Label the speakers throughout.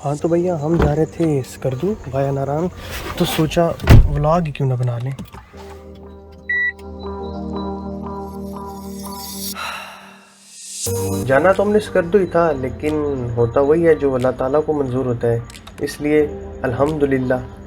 Speaker 1: हाँ तो भैया हम जा रहे थे स्कर्दू वाया नारायण, तो सोचा व्लॉग क्यों ना बना लें। जाना तो हमने स्कर्दू ही था, लेकिन होता वही है जो अल्लाह ताला को मंजूर होता है, इसलिए अल्हम्दुलिल्लाह।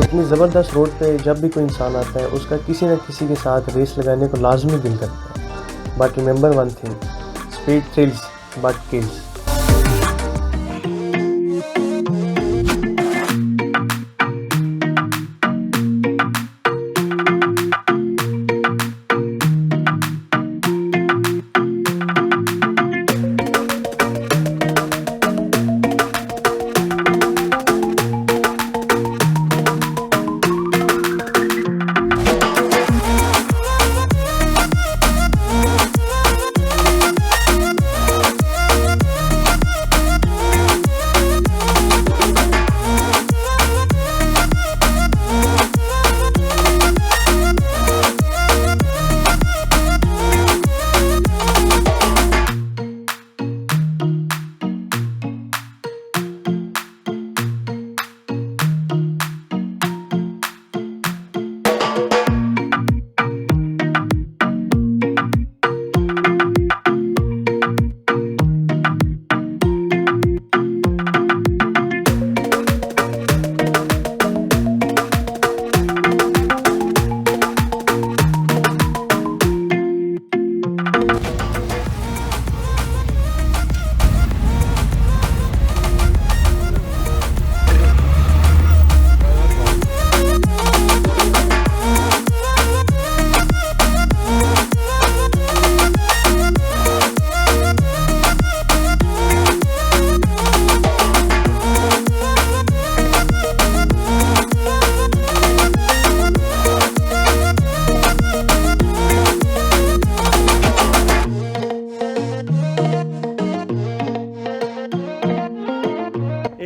Speaker 1: इतनी ज़बरदस्त रोड पे जब भी कोई इंसान आता है, उसका किसी न किसी के साथ रेस लगाने को लाजमी दिल करता है। बाकी number 1 thing, speed thrills but kills.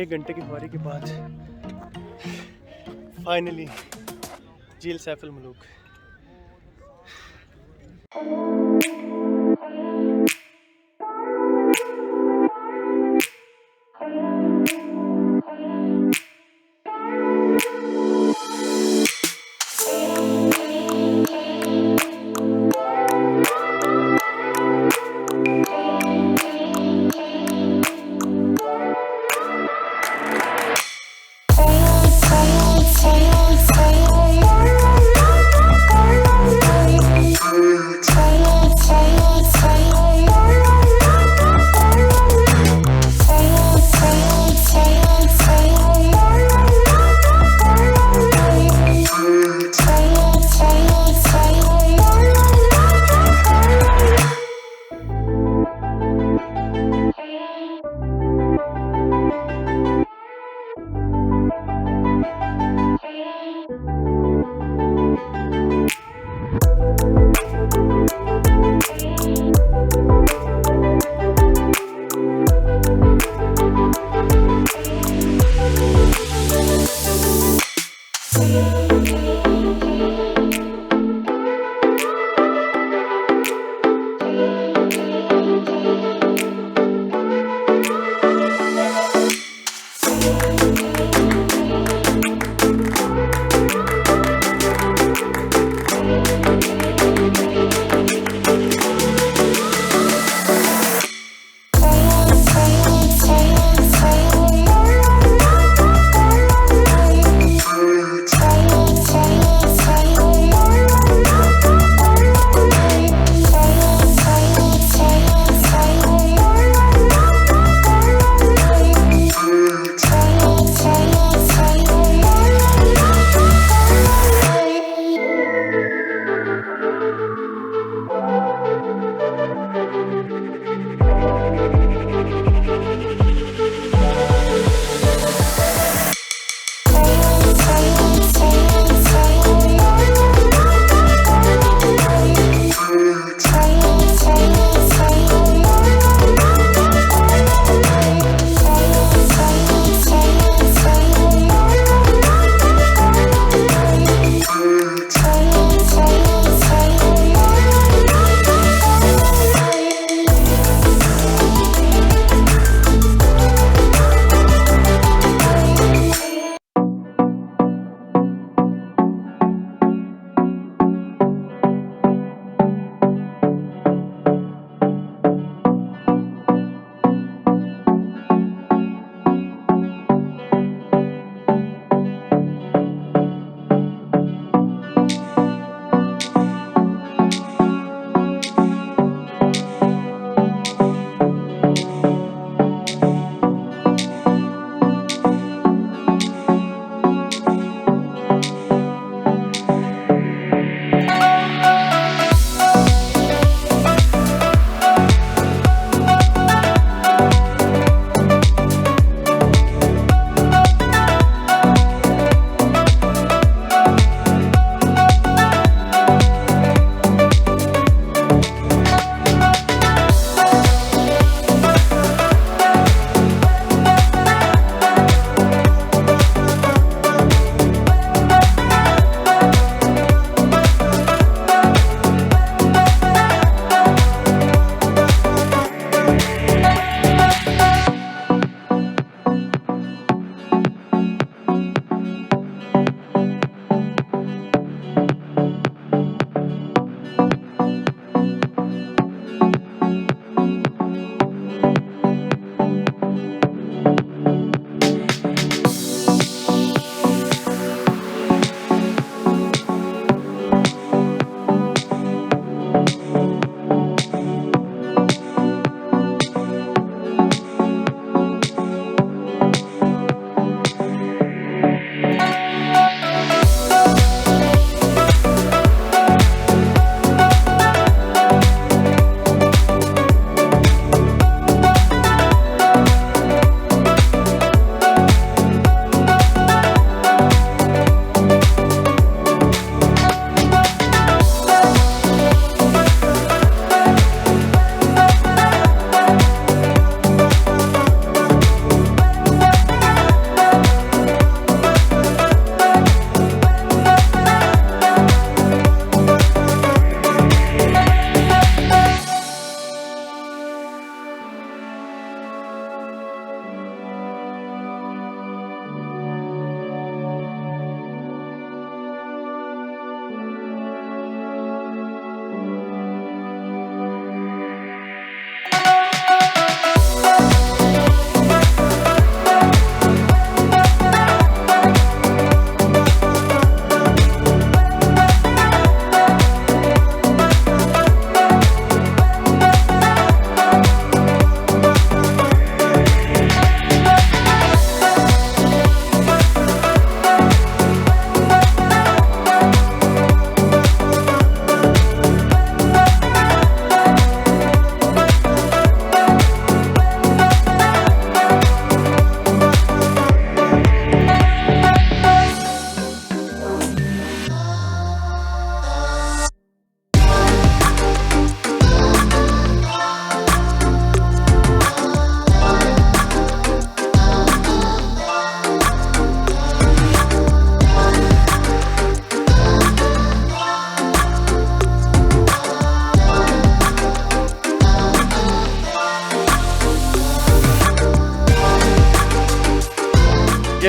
Speaker 1: एक घंटे की सवारी के बाद फाइनली झील सैफ-ए-मलूक।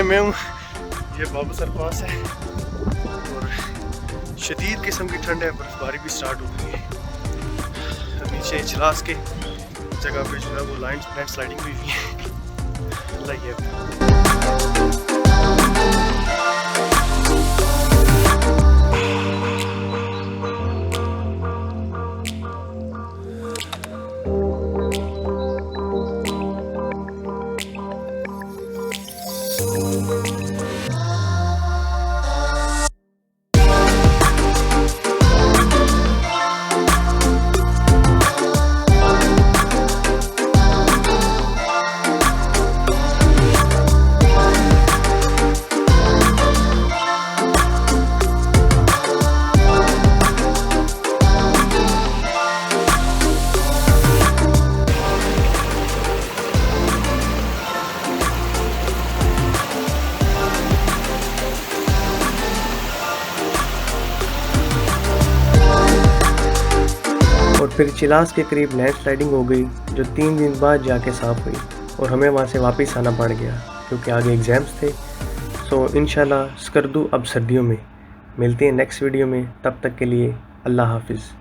Speaker 1: ये मैं हूँ, ये बाबूसर पास है और शदीद किस्म की ठंड है, बर्फबारी भी स्टार्ट हो गई है। नीचे इजलास के जगह पे जो है वो लैंड स्लाइडिंग भी हुई है। अल्लाह ये और फिर चिलास के करीब लैंड स्लाइडिंग हो गई, जो 3 दिन बाद जाके साफ़ हुई और हमें वहाँ से वापस आना पड़ गया क्योंकि आगे एग्ज़ाम्स थे। सो इंशाल्लाह स्कर्दू अब सर्दियों में। मिलते हैं नेक्स्ट वीडियो में, तब तक के लिए अल्लाह हाफिज़।